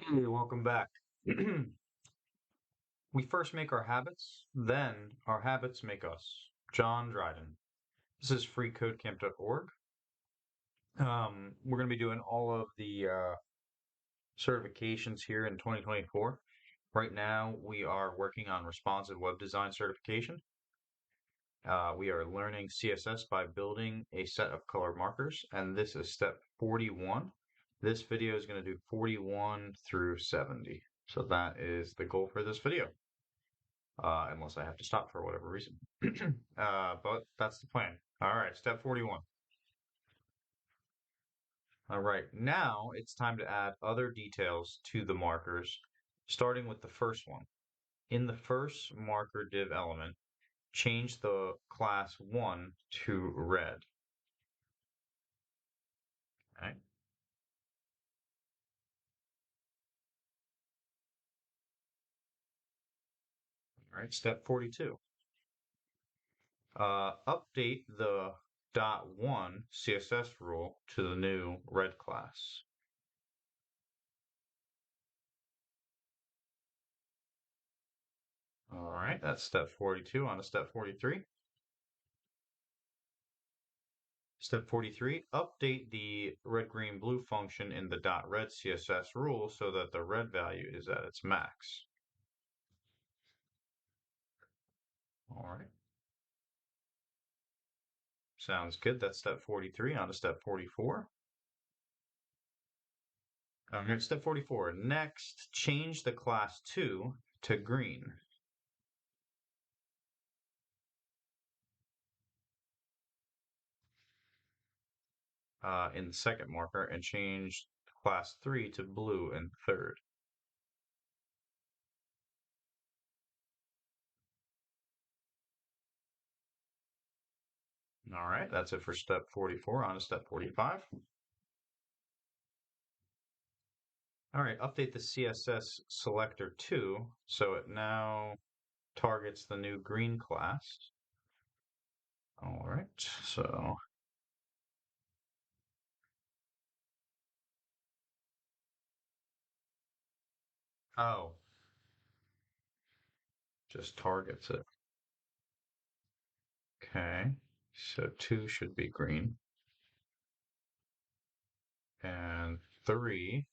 Hey, welcome back. We first make our habits, then our habits make us. John Dryden. This is FREECODECAMP.org. We're going to be doing all of the certifications here in 2024. Right now, we are working on responsive web design certification. We are learning CSS by building a set of color markers, and this is step 41. This video is going to do 41 through 70. So that is the goal for this video. Unless I have to stop for whatever reason. But that's the plan. All right, step 41. All right, now it's time to add other details to the markers, starting with the first one. In the first marker div element, change the class 1 to red. Okay. All right, step 42. Update the .1 CSS rule to the new red class. All right, that's step 42. On to step 43. Step 43, update the red, green, blue function in the .red CSS rule so that the red value is at its max. All right. Sounds good. That's step 43. On to step 44. Here's step 44. Next, change the class 2 to green. In the second marker, and change class 3 to blue in the third. All right, that's it for step 44. On to step 45. All right, update the CSS selector 2 so it now targets the new green class. All right, so oh, just targets it. Okay, so 2 should be green, and 3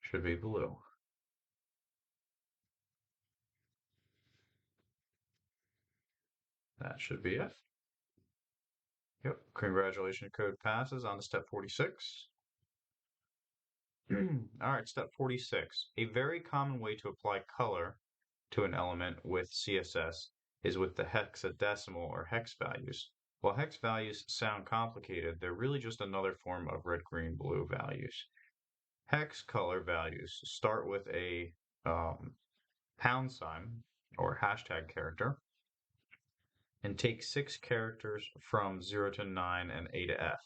should be blue. That should be it. Yep, congratulations, code passes. On to step 46. All right, step 46. A very common way to apply color to an element with CSS is with the hexadecimal or hex values. While hex values sound complicated, they're really just another form of red, green, blue values. Hex color values start with a pound sign or hashtag character and take 6 characters from 0 to 9 and A to F.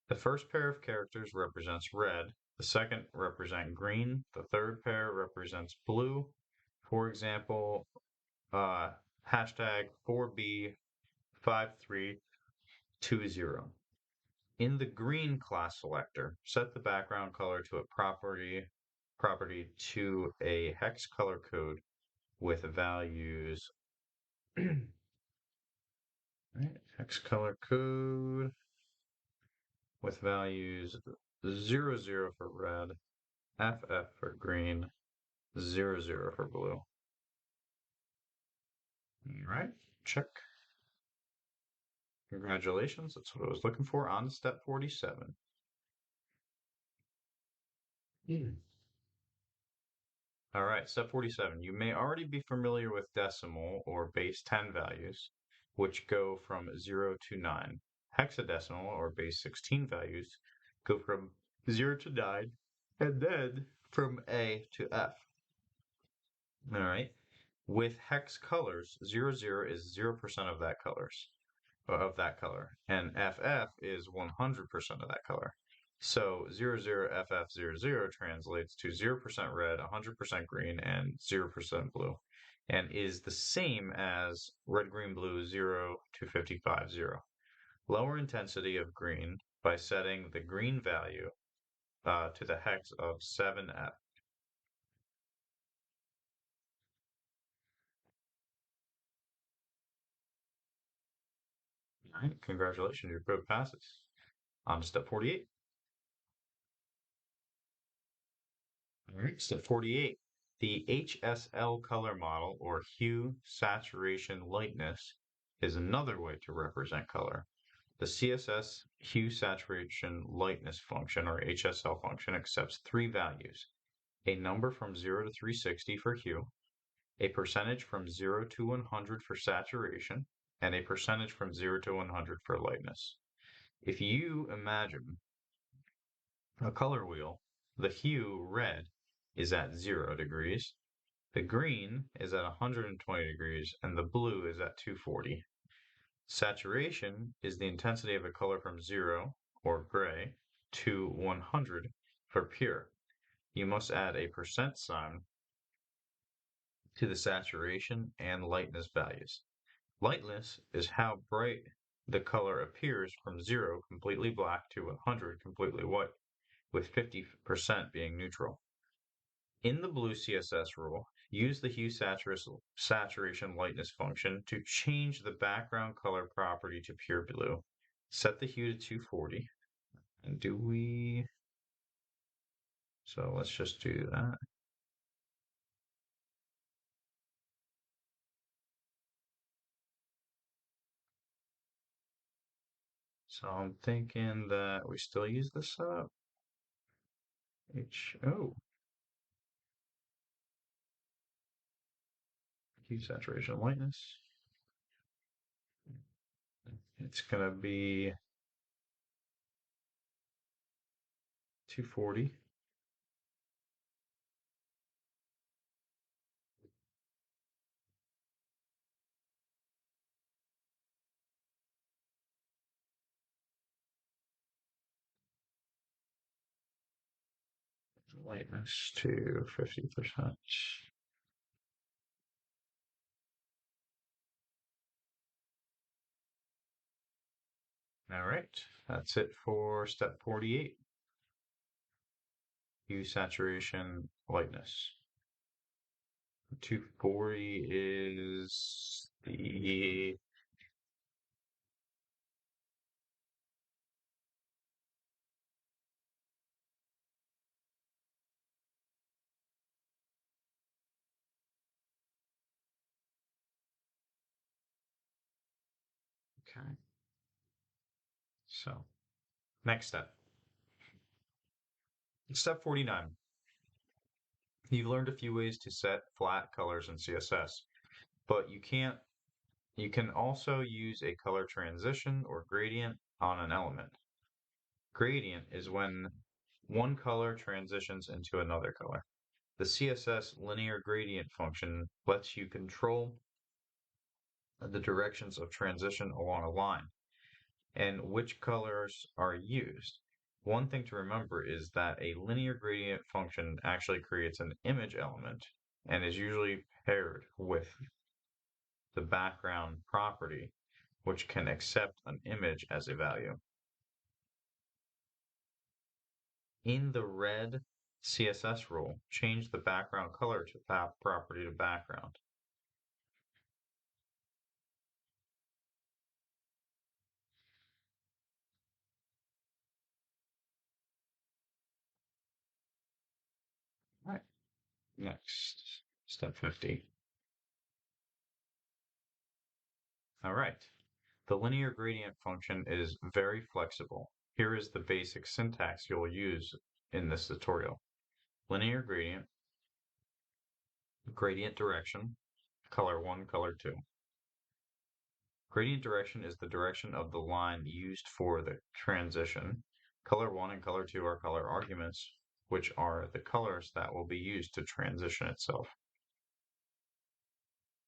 The first pair of characters represents red, the second represents green, the third pair represents blue. For example, hashtag 4B5320. In the green class selector, set the background color to a property to a hex color code with values. Right, hex color code with values 00 for red, FF for green, 00 for blue. All right, check. Congratulations, that's what I was looking for. On to step 47. All right, step 47. You may already be familiar with decimal or base 10 values, which go from 0 to 9. Hexadecimal or base 16 values go from 0 to 9, and then from A to F. All right. With hex colors, 00 is 0% of that color, and FF is 100% of that color. So 00FF00 translates to 0% red, 100% green, and 0% blue, and is the same as red, green, blue 0 to 55, 0. Lower intensity of green by setting the green value to the hex of 7F. right, congratulations, your code passes. On to step 48. All right, step 48. The HSL color model, or hue, saturation, lightness, is another way to represent color. The CSS hue, saturation, lightness function, or HSL function, accepts three values: a number from 0 to 360 for hue, a percentage from 0 to 100 for saturation, and a percentage from 0 to 100 for lightness. If you imagine a color wheel, the hue, red, is at 0 degrees, the green is at 120 degrees, and the blue is at 240. Saturation is the intensity of a color from 0, or gray, to 100 for pure. You must add a percent sign to the saturation and lightness values. Lightness is how bright the color appears from 0 completely black to 100 completely white, with 50% being neutral. In the blue CSS rule, use the hue saturation lightness function to change the background color property to pure blue. Set the hue to 240. And so let's just do that. So I'm thinking that we still use this up. Hue saturation lightness. It's gonna be 240. Lightness to 50%. All right, that's it for step 48. Hue saturation lightness. 240 is the okay. So next step. Step 49. You've learned a few ways to set flat colors in CSS, but you can also use a color transition or gradient on an element. Gradient is when one color transitions into another color. The CSS linear gradient function lets you control the directions of transition along a line and which colors are used. One thing to remember is that a linear gradient function actually creates an image element and is usually paired with the background property, which can accept an image as a value. In the red CSS rule, change the background color to property to background. All right, next, step 50. All right, the linear gradient function is very flexible. Here is the basic syntax you'll use in this tutorial. Linear gradient, gradient direction, color 1, color 2. Gradient direction is the direction of the line used for the transition. Color 1 and color 2 are color arguments, which are the colors that will be used to transition itself.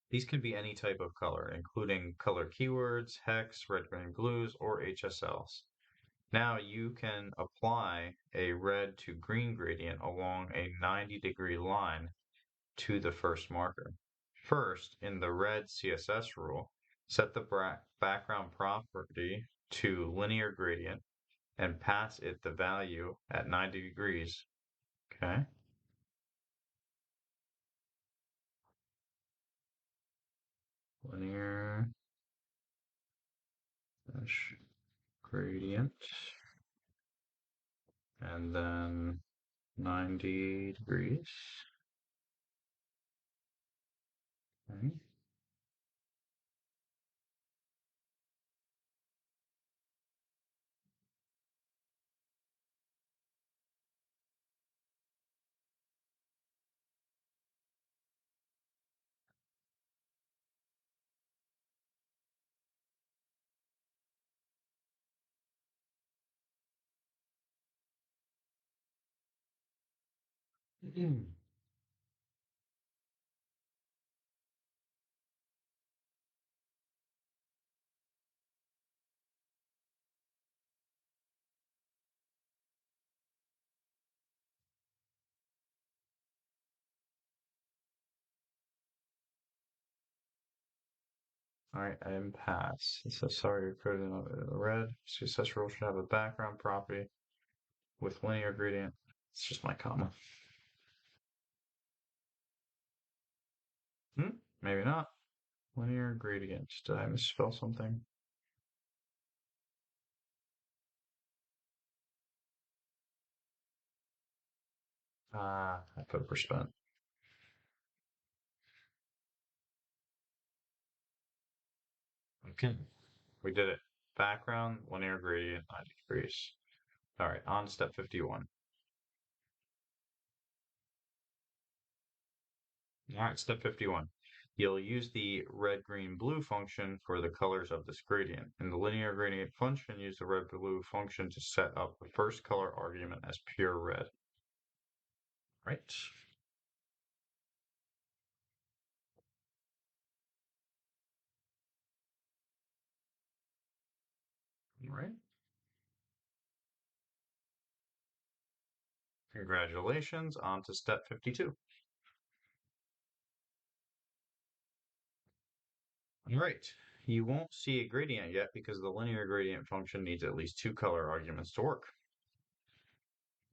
These can be any type of color, including color keywords, hex, red, green, blues, or HSLs. Now you can apply a red to green gradient along a 90-degree line to the first marker. First, in the red CSS rule, set the background property to linear gradient and pass it the value at 90 degrees. Okay. Linear dash gradient, and then 90 degrees. Okay. Alright, and pass. It says sorry, you're coding in red. CSS rule should have a background property with linear gradient. It's just my comma. Maybe not. Linear gradient. Did I misspell something? I put a percent. Okay. We did it. Background, linear gradient, 90 degrees. Alright, on step 51. Alright, step 51. You'll use the red, green, blue function for the colors of this gradient. In the linear gradient function, use the red, blue function to set up the first color argument as pure red. Right. All right. Congratulations, on to step 52. All right. You won't see a gradient yet because the linear gradient function needs at least two color arguments to work.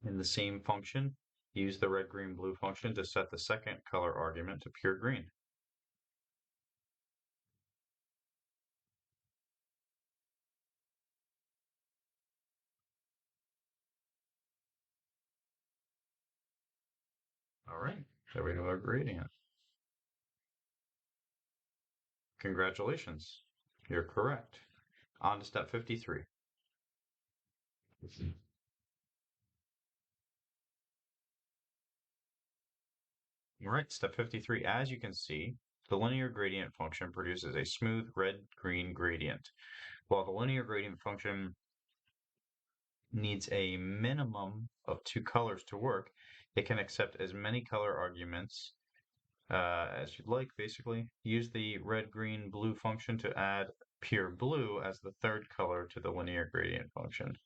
In the same function, use the red, green, blue function to set the second color argument to pure green. All right, there we have our gradient. Congratulations, you're correct. On to step 53. All right, step 53. As you can see, the linear gradient function produces a smooth red-green gradient. While the linear gradient function needs a minimum of two colors to work, it can accept as many color arguments as you'd like, basically. Use the red, green, blue function to add pure blue as the third color to the linear gradient function.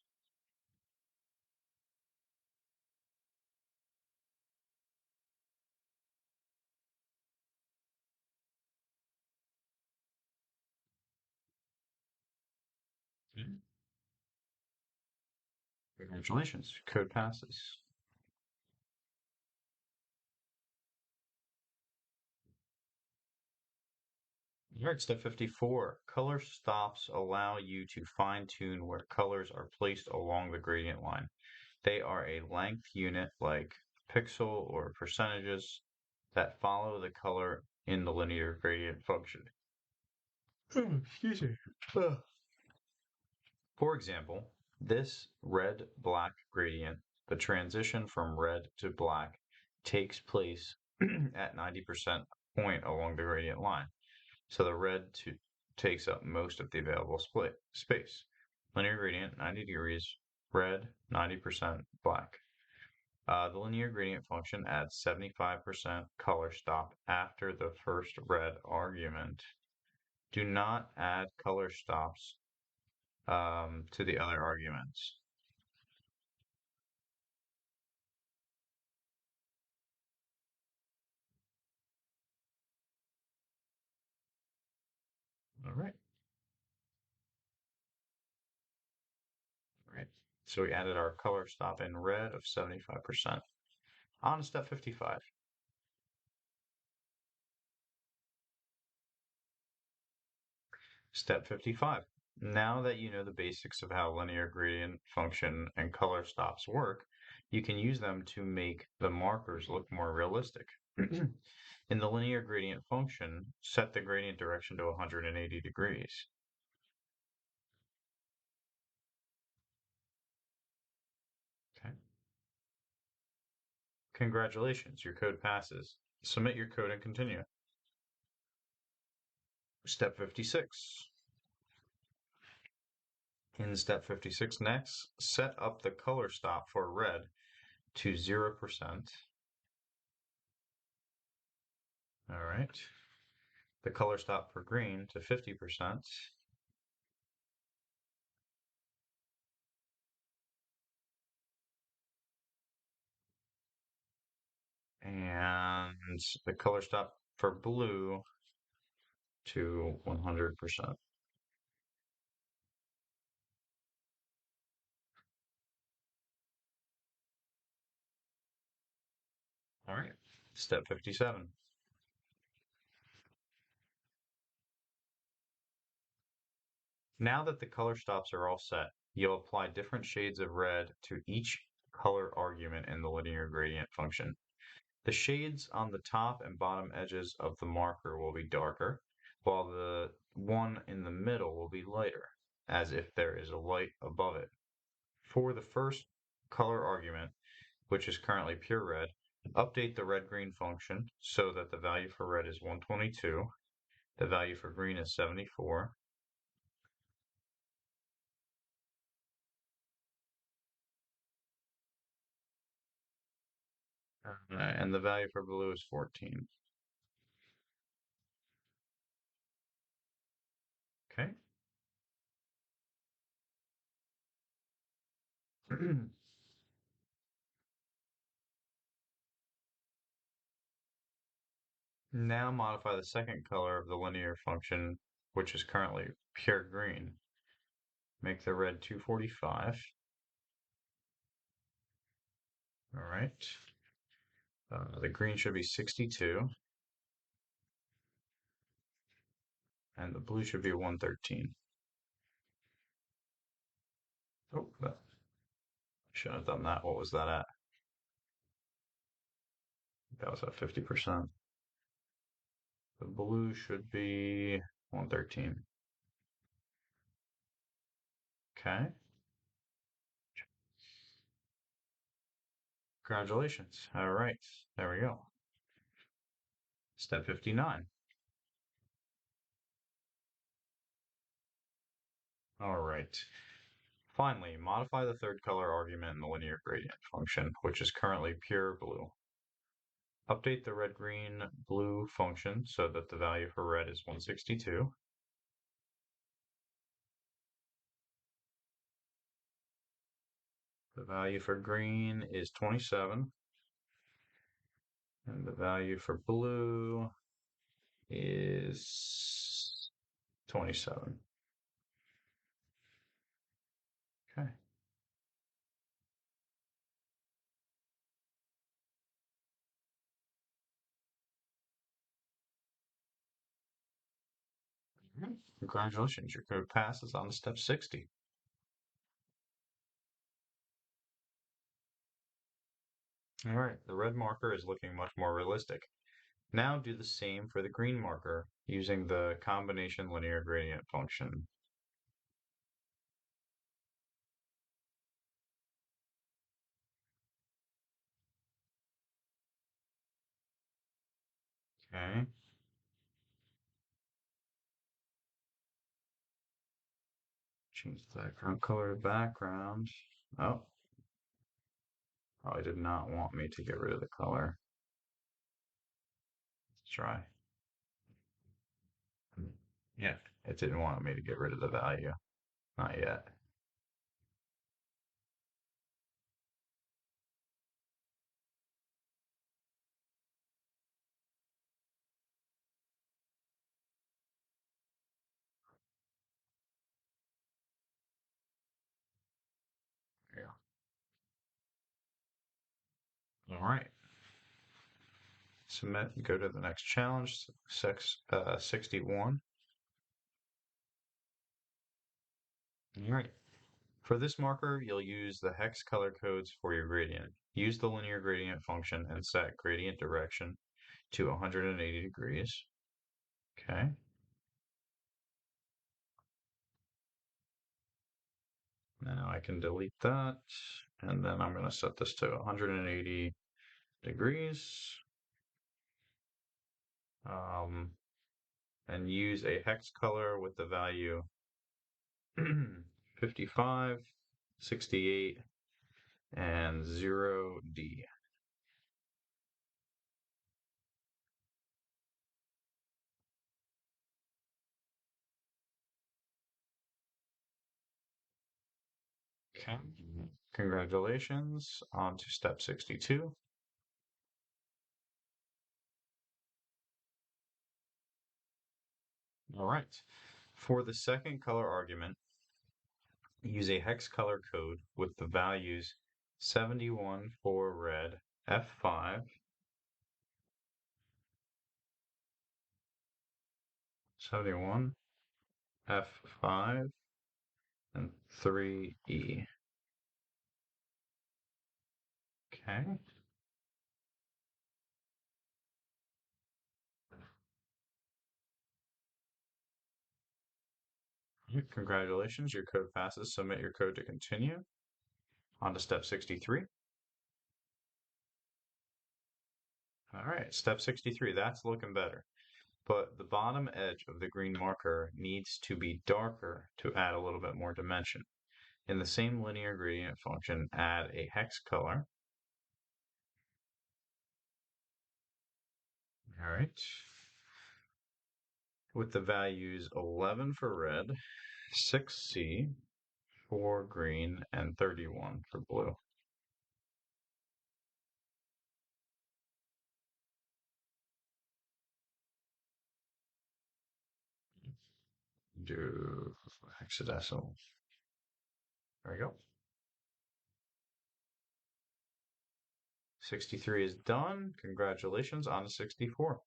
Congratulations, code passes. All right, step 54. Color stops allow you to fine-tune where colors are placed along the gradient line. They are a length unit like pixel or percentages that follow the color in the linear gradient function. Excuse me. For example, this red-black gradient, the transition from red to black, takes place at 90% point along the gradient line. So the takes up most of the available space. Linear gradient, 90 degrees, red, 90% black. The linear gradient function adds 75% color stop after the first red argument. Do not add color stops to the other arguments. All right. All right. So we added our color stop in red of 75%. On to step 55. Step 55. Now that you know the basics of how linear gradient function and color stops work, you can use them to make the markers look more realistic. In the linear gradient function, set the gradient direction to 180 degrees. Okay. Congratulations, your code passes. Submit your code and continue. Step 56. In step 56 next, set up the color stop for red to 0%. All right. The color stop for green to 50%. And the color stop for blue to 100%. All right. Step 57. Now that the color stops are all set, you'll apply different shades of red to each color argument in the linear gradient function. The shades on the top and bottom edges of the marker will be darker, while the one in the middle will be lighter, as if there is a light above it. For the first color argument, which is currently pure red, update the red-green function so that the value for red is 122, the value for green is 74, and the value for blue is 14. Okay. Now modify the second color of the linear function, which is currently pure green. Make the red 245. All right. The green should be 62, and the blue should be 113. Oh, that should have done that. What was that at? That was at 50%. The blue should be 113. Okay. Congratulations. All right. There we go. Step 59. All right. Finally, modify the third color argument in the linear gradient function, which is currently pure blue. Update the red, green, blue function so that the value for red is 162. The value for green is 27. And the value for blue is 27. Okay. Congratulations, your code passes on to step 60. All right, the red marker is looking much more realistic. Now do the same for the green marker using the combination linear gradient function. Okay. Change the background color to background. Oh, probably did not want me to get rid of the color. Let's try. Yeah, it didn't want me to get rid of the value. Not yet. Yeah. All right. Submit and go to the next challenge, 61. All right. For this marker, you'll use the hex color codes for your gradient. Use the linear gradient function and set gradient direction to 180 degrees. Okay. Now I can delete that, and then I'm going to set this to 180 degrees, and use a hex color with the value 55, 68, and 0D. Okay. Congratulations. On to step 62. All right. For the second color argument, use a hex color code with the values 71 for red, F5, 71, F5, and 3E. Okay. Congratulations, your code passes. Submit your code to continue. On to step 63. All right, step 63, that's looking better. But the bottom edge of the green marker needs to be darker to add a little bit more dimension. In the same linear gradient function, add a hex color. All right. With the values 11 for red, 6C for green, and 31 for blue. Do hexadecimal. There we go. 63 is done. Congratulations, on to 64.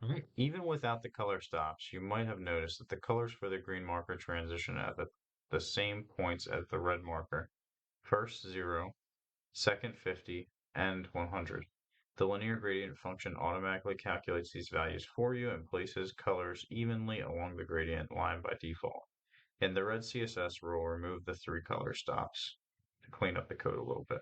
All right. Even without the color stops, you might have noticed that the colors for the green marker transition at the same points as the red marker. First 0, second 50, and 100. The linear gradient function automatically calculates these values for you and places colors evenly along the gradient line by default. In the red CSS rule, remove the 3 color stops to clean up the code a little bit.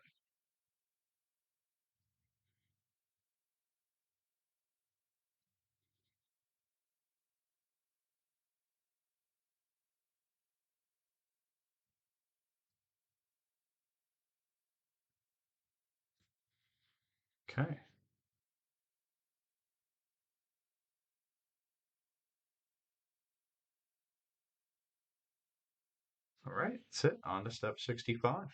Okay. All right, that's it. On to step 65. All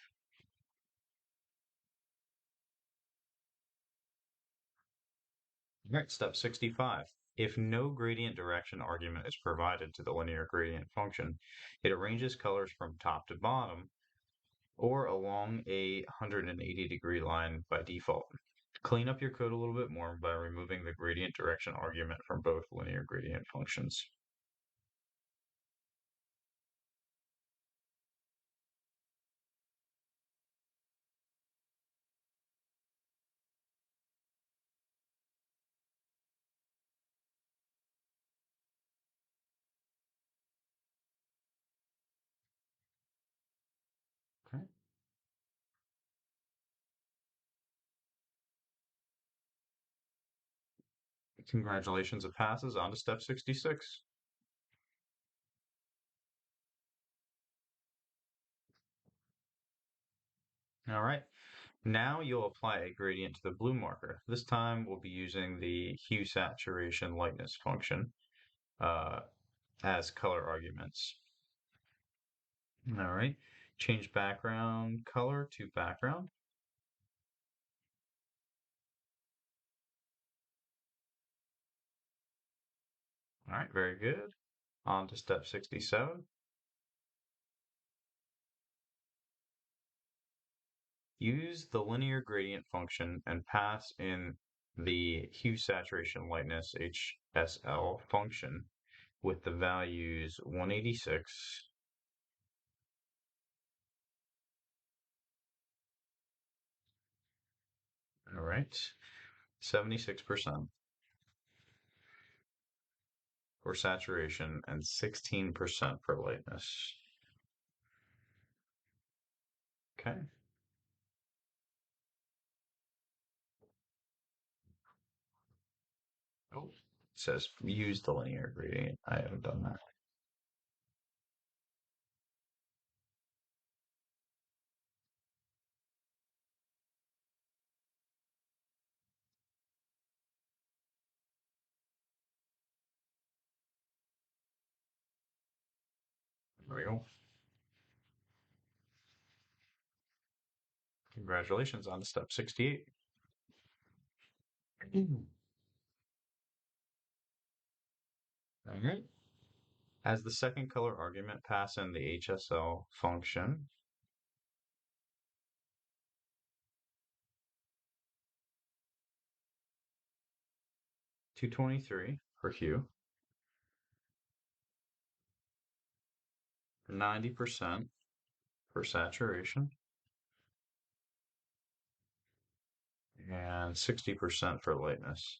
right, step 65. If no gradient direction argument is provided to the linear gradient function, it arranges colors from top to bottom or along a 180-degree line by default. Clean up your code a little bit more by removing the gradient direction argument from both linear gradient functions. Okay. Congratulations, it passes. On to step 66. All right. Now you'll apply a gradient to the blue marker. This time we'll be using the hue saturation lightness function as color arguments. All right. Change background color to background. All right, very good. On to step 67. Use the linear gradient function and pass in the hue saturation lightness HSL function with the values 186, all right, 76% for saturation and 16% for lightness. Okay. Oh, it says use the linear gradient. I haven't done that. There we go. Congratulations on step 68. All right. As the second color argument, pass in the HSL function. $223 for hue, 90% for saturation, and 60% for lightness.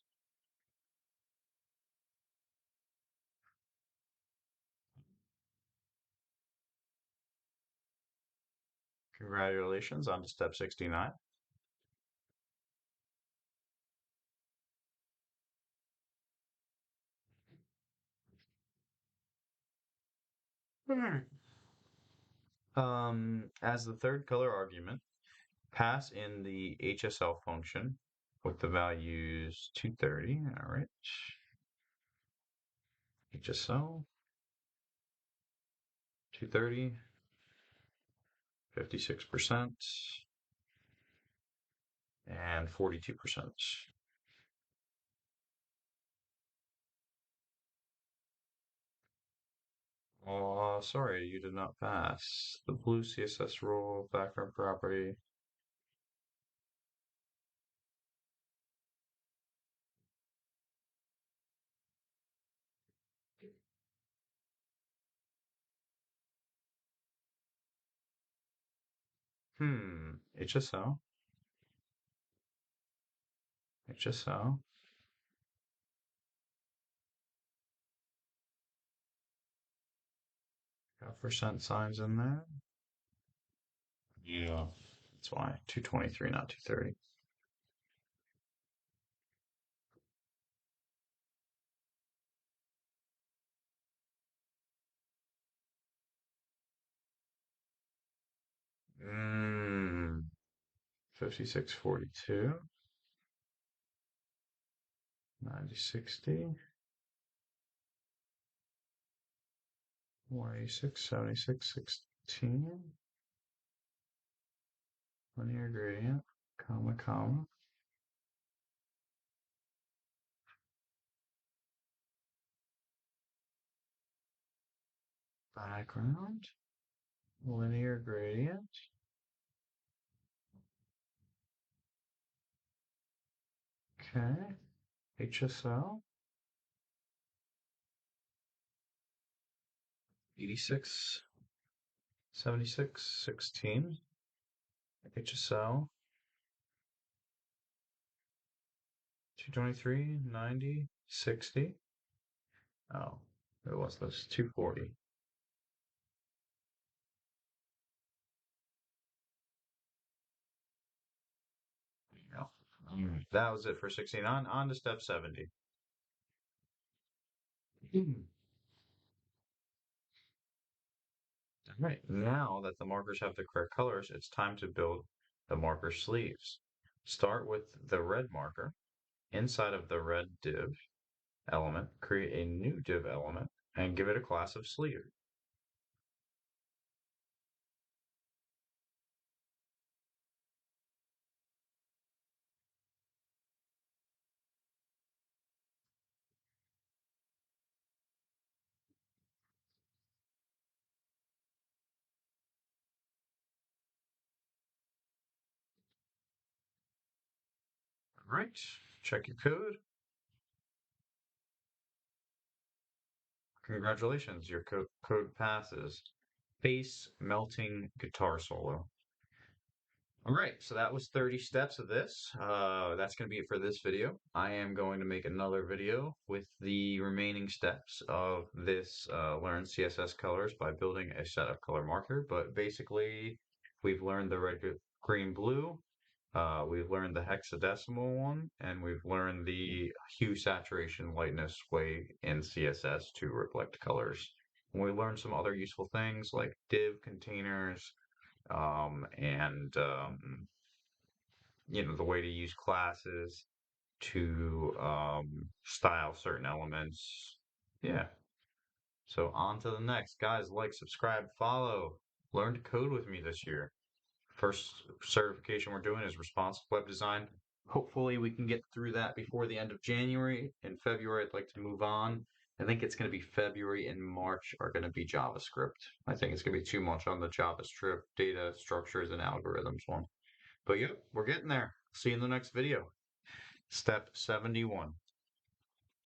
Congratulations on to step 69. As the third color argument, pass in the HSL function with the values 230. All right. HSL 230, 56%, and 42%. Oh, sorry, you did not pass. The blue CSS rule, background property. HSL, HSL. Got percent signs in there. Yeah. That's why. 223, not 230. Mmm. 5642. 9060. 186, 76, 16. Linear gradient. Comma, comma. Background. Linear gradient. Okay. HSL. 86, 76, 16. HSL. 223, 90, 60. Oh, it was this 240. Yeah. That was it for 16. On to step 70. All right. Now that the markers have the correct colors, it's time to build the marker sleeves. Start with the red marker. Inside of the red div element, create a new div element and give it a class of sleeve. All right. Check your code. Congratulations, your code passes. Face melting guitar solo. All right, so that was 30 steps of this. That's going to be it for this video. I am going to make another video with the remaining steps of this learn CSS colors by building a set of color marker. But basically, we've learned the red, green, blue. We've learned the hexadecimal one, and we've learned the hue, saturation, lightness way in CSS to reflect colors. And we learned some other useful things like div containers, and the way to use classes to style certain elements. Yeah. So on to the next. Guys, like, subscribe, follow. Learn to code with me this year. First certification we're doing is responsive web design. Hopefully we can get through that before the end of January. In February, I'd like to move on. I think it's going to be February and March are going to be JavaScript. I think it's going to be too much on the JavaScript data structures and algorithms one. But yep, we're getting there. See you in the next video. Step 71.